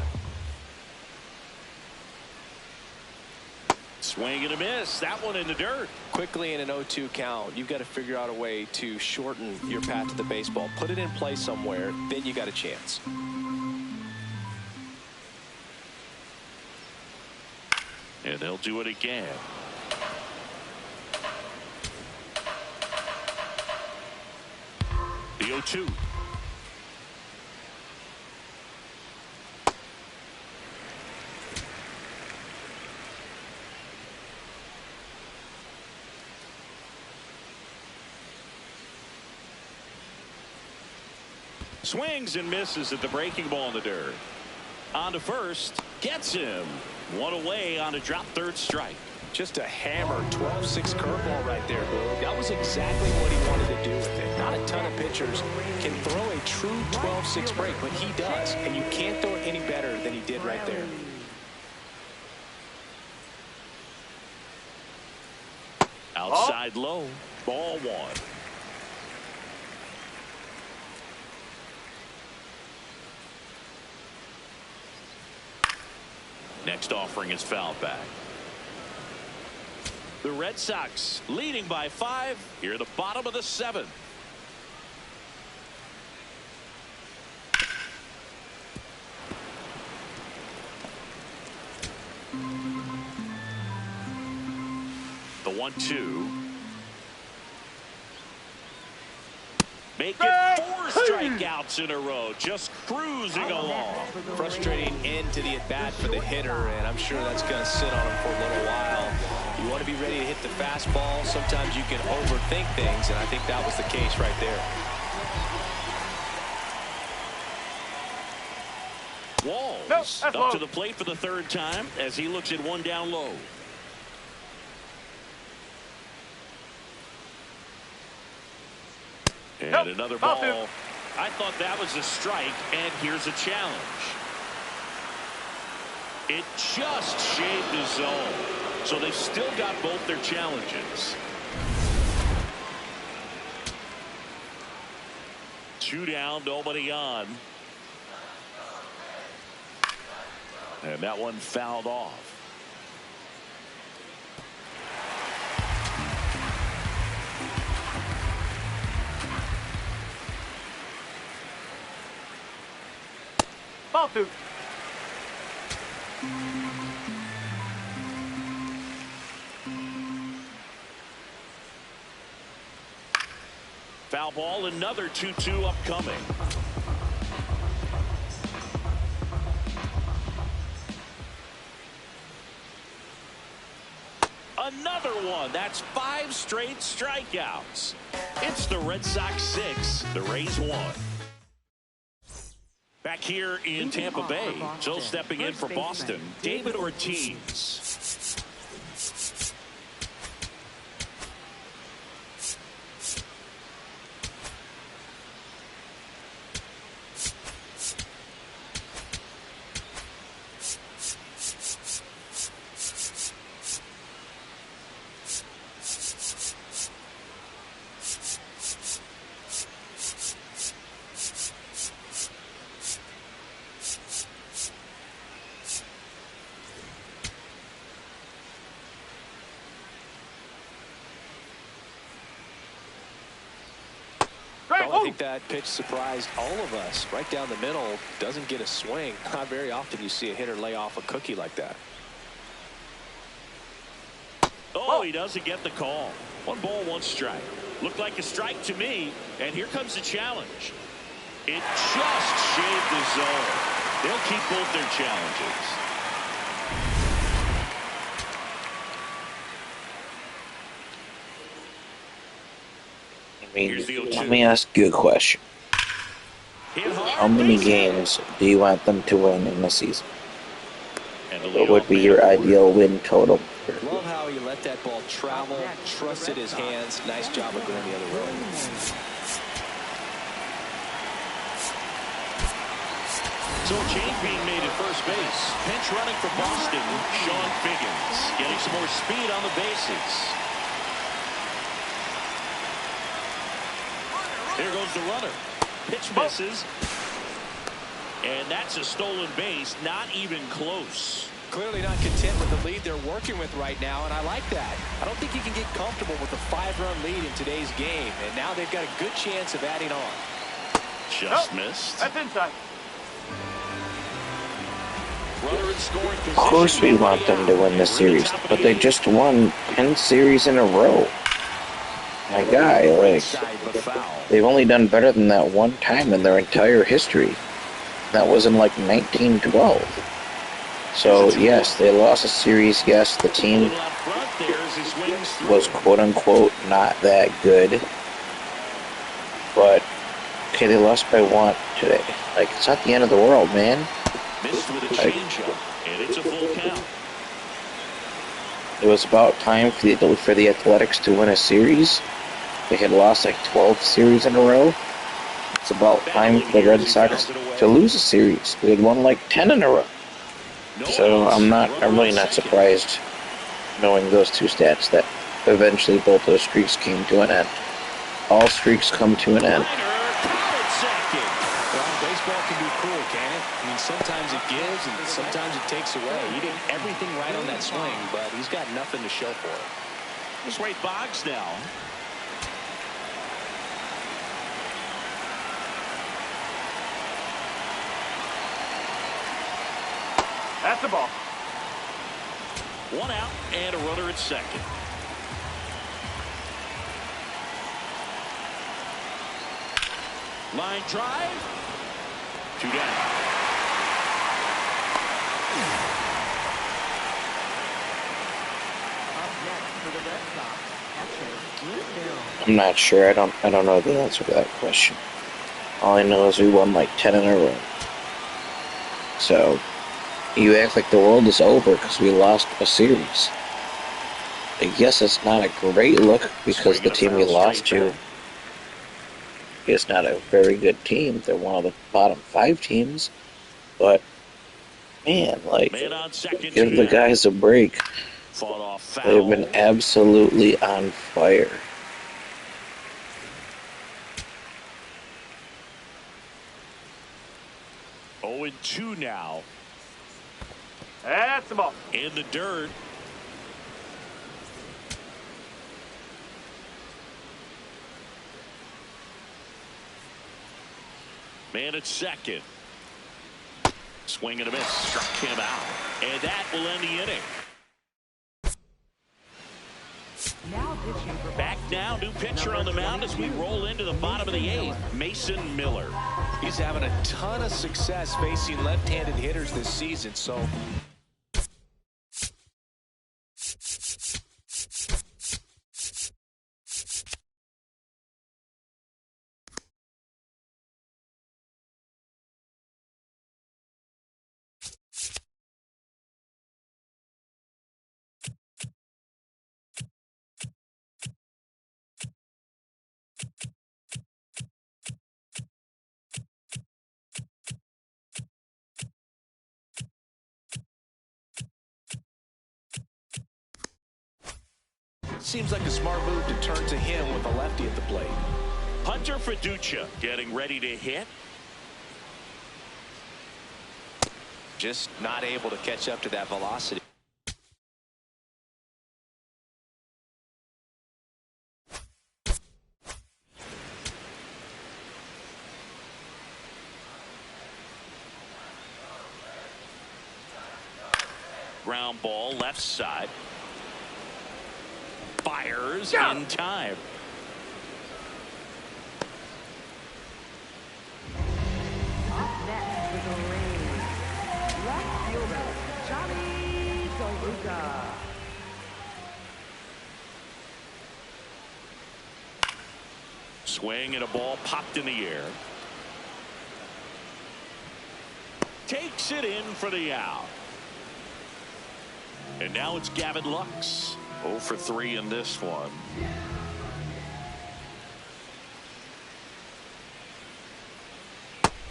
Swing and a miss. That one in the dirt. Quickly in an 0-2 count, you've got to figure out a way to shorten your path to the baseball. Put it in play somewhere, then you got a chance. And they'll do it again. The 0-2. Swings and misses at the breaking ball in the dirt. On to first. Gets him. 1 away on a drop third strike. Just a hammer 12-6 curveball right there, Bill. That was exactly what he wanted to do with it. Not a ton of pitchers can throw a true 12-6 break, but he does. And you can't throw it any better than he did right there. Outside low. Ball 1. Next offering is fouled back. The Red Sox leading by 5 here at the bottom of the 7th. The 1-2. Make it 4 strikeouts in a row, just cruising along. Frustrating end to the at-bat for the hitter, and I'm sure that's going to sit on him for a little while. You want to be ready to hit the fastball. Sometimes you can overthink things, and I think that was the case right there. Walls up to the plate for the 3rd time as he looks at 1 down low. And another ball. I thought that was a strike, and here's a challenge. It just shaved the zone, so they've still got both their challenges. 2 down, nobody on. And that one fouled off. Ball two. Foul ball, another 2-2 upcoming. Another one. That's 5 straight strikeouts. It's the Red Sox 6, the Rays 1. Back here in Tampa Bay, so stepping in for Boston, David Ortiz. Well, I think that pitch surprised all of us. Right down the middle, doesn't get a swing. Not very often you see a hitter lay off a cookie like that. Oh, he doesn't get the call. 1 ball, 1 strike. Looked like a strike to me, and here comes the challenge. It just shaved the zone. They'll keep both their challenges. Let me ask you a question. How many games do you want them to win in the season? What would be your ideal win total? Love how he let that ball travel, trusted his hands. Nice job of going the other way. So a change being made at first base. Pinch running for Boston, Sean Figgins. Getting some more speed on the bases. There goes the runner. Pitch misses. And that's a stolen base. Not even close. Clearly not content with the lead they're working with right now, and I like that. I don't think you can get comfortable with a 5-run lead in today's game, and now they've got a good chance of adding on. Just missed. That's inside. Runner in scoring position. Of course we want them to win this series, but they just won 10 series in a row. My guy, like, they've only done better than that one time in their entire history. That was in, like, 1912. So, yes, they lost a series. Yes, the team was, quote-unquote, not that good. But, okay, they lost by 1 today. Like, it's not the end of the world, man. Missed with a changeup, and it's a full count. It was about time for the Athletics to win a series. They had lost like 12 series in a row. It's about time for the Red Sox to lose a series. We had won like 10 in a row. So I'm really not surprised, knowing those 2 stats, that eventually both those streaks came to an end. All streaks come to an end. Well, baseball can be cruel, can it? I mean, sometimes it gives and sometimes it takes away. He did everything right on that swing, but he's got nothing to show for it. Here's Wade Boggs now. That's the ball. 1 out and a runner at second. Line drive. 2 down. Up next for the Red Sox, catcher Luke. I'm not sure. I don't know the answer to that question. All I know is we won like 10 in a row. So, you act like the world is over because we lost a series. I guess it's not a great look because the team we lost to is not a very good team. They're one of the bottom 5 teams. But, man, like, give the guys a break. They've been absolutely on fire. Oh, 2 now. That's the ball. In the dirt. Man at second. Swing and a miss. Struck him out. And that will end the inning. Back now, new pitcher on the mound as we roll into the bottom of the 8th, Mason Miller. He's having a ton of success facing left-handed hitters this season, so seems like a smart move to turn to him with a lefty at the plate. Hunter Fiducia getting ready to hit. Just not able to catch up to that velocity. Ground ball left side. Fires in time. Up next with the Rays, left fielder Johnny DeLuca. Swing and a ball popped in the air. Takes it in for the out. And now it's Gavin Lux. 0 for 3 in this one.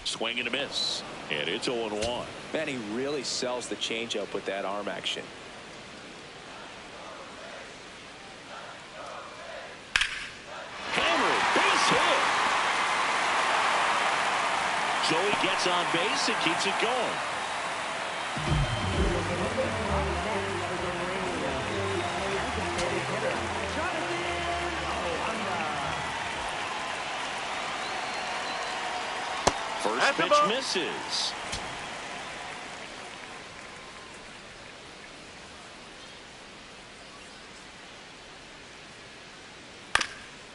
Swing and a miss. And it's 0-1. Man, he really sells the changeup with that arm action. Hammered, base hit. Joey gets on base and keeps it going. First pitch misses.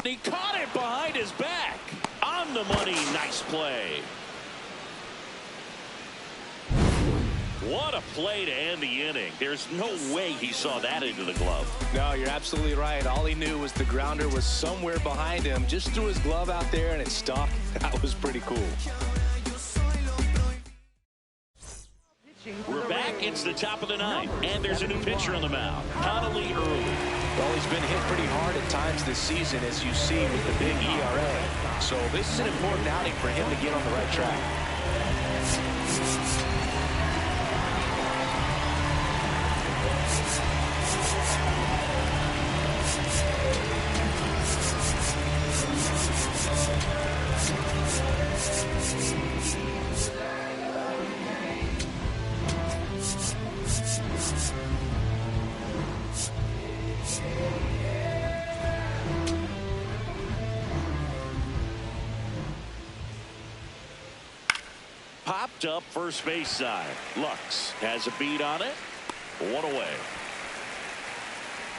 He caught it behind his back. On the money, nice play. What a play to end the inning. There's no way he saw that into the glove. No, you're absolutely right. All he knew was the grounder was somewhere behind him. Just threw his glove out there and it stuck. That was pretty cool. We're back. It's the top of the 9th, and there's a new pitcher on the mound. Connolly early. Well, he's been hit pretty hard at times this season, as you see with the big ERA. So this is an important outing for him to get on the right track. Popped up first base side. Lux has a beat on it. 1 away.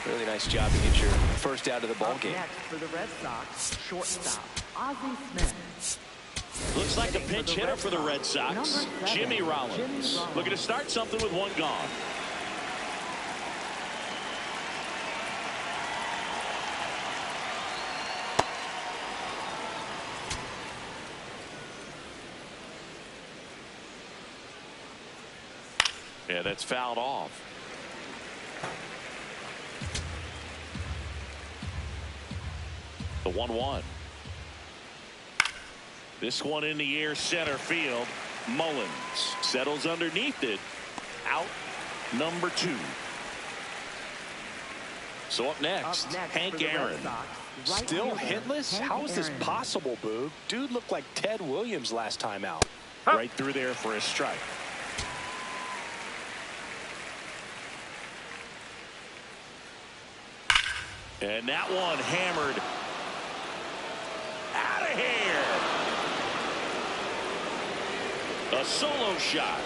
Really nice job to get your first out of the ball game. Next for the Red Sox, shortstop Ozzie Smith. Looks like a pinch hitter for the Red Sox. Jimmy Rollins. Looking to start something with 1 gone. Yeah, that's fouled off. The 1-1. This one in the air, center field. Mullins settles underneath it. Out number 2. So up next Hank Aaron. Still hitless? How is this possible, Boog? Dude looked like Ted Williams last time out. Right through there for a strike. And that one hammered out of here. A solo shot.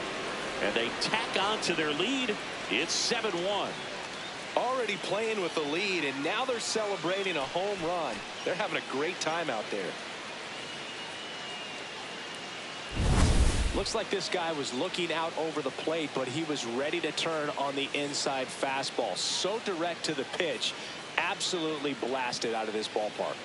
And they tack on to their lead. It's 7-1. Already playing with the lead, and now they're celebrating a home run. They're having a great time out there. Looks like this guy was looking out over the plate, but he was ready to turn on the inside fastball. So direct to the pitch. Absolutely blasted out of this ballpark.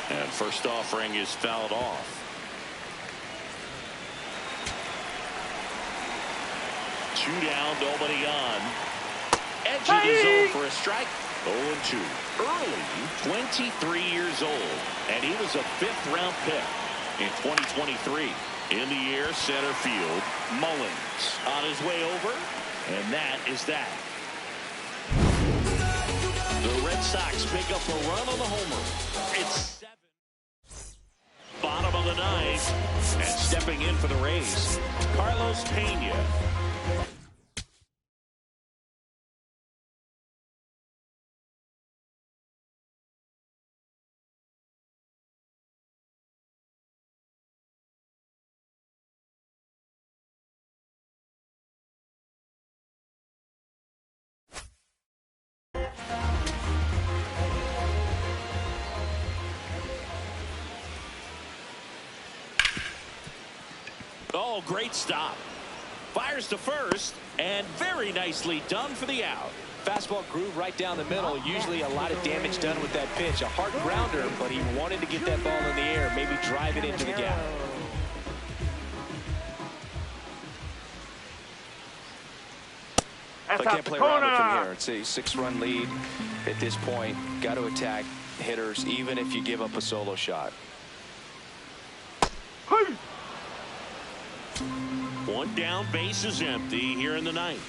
And first offering is fouled off. 2 down, nobody on. Edge of the zone for a strike. 0-2. Early, 23 years old, and he was a 5th-round pick in 2023. In the air, center field, Mullins on his way over, and that is that. The Red Sox pick up a run on the homer. It's 7. Bottom of the 9th, and stepping in for the Rays, Carlos Pena. Oh, great stop. Fires to first, and very nicely done for the out. Fastball groove right down the middle. Usually a lot of damage done with that pitch. A hard grounder, but he wanted to get that ball in the air, maybe drive it into the gap. That's But out can't the play around it from corner. here. It's a 6-run lead at this point. Got to attack hitters, even if you give up a solo shot. Hey. 1 down, base is empty here in the 9th.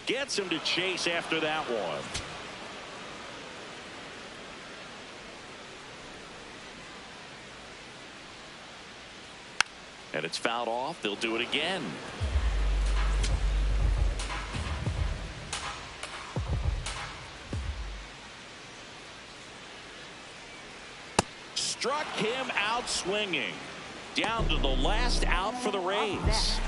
Gets him to chase after that one. And it's fouled off. They'll do it again. Struck him out swinging. Down to the last out for the Rays.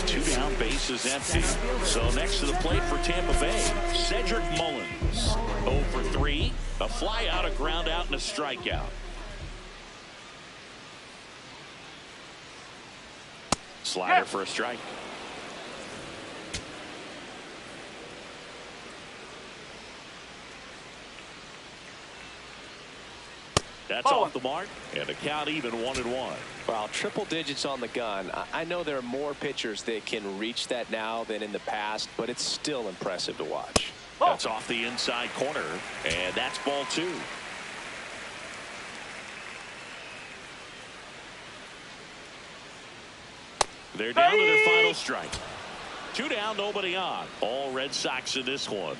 2 down, base is empty. So next to the plate for Tampa Bay, Cedric Mullins. 0 for 3. A fly out, a ground out, and a strikeout. Slider for a strike. That's off the mark, and the count even 1-1. Well, triple digits on the gun. I know there are more pitchers that can reach that now than in the past, but it's still impressive to watch. That's off the inside corner, and that's ball 2. They're down to their final strike. 2 down, nobody on. All Red Sox in this one.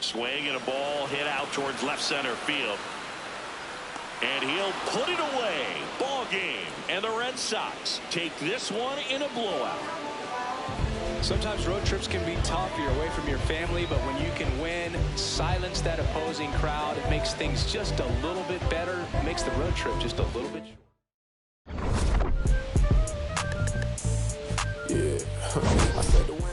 Swing and a ball hit out towards left center field. And he'll put it away. Ball game. And the Red Sox take this one in a blowout. Sometimes road trips can be tough. You're away from your family, but when you can win, silence that opposing crowd, it makes things just a little bit better. It makes the road trip just a little bit shorter. Yeah. I said the window.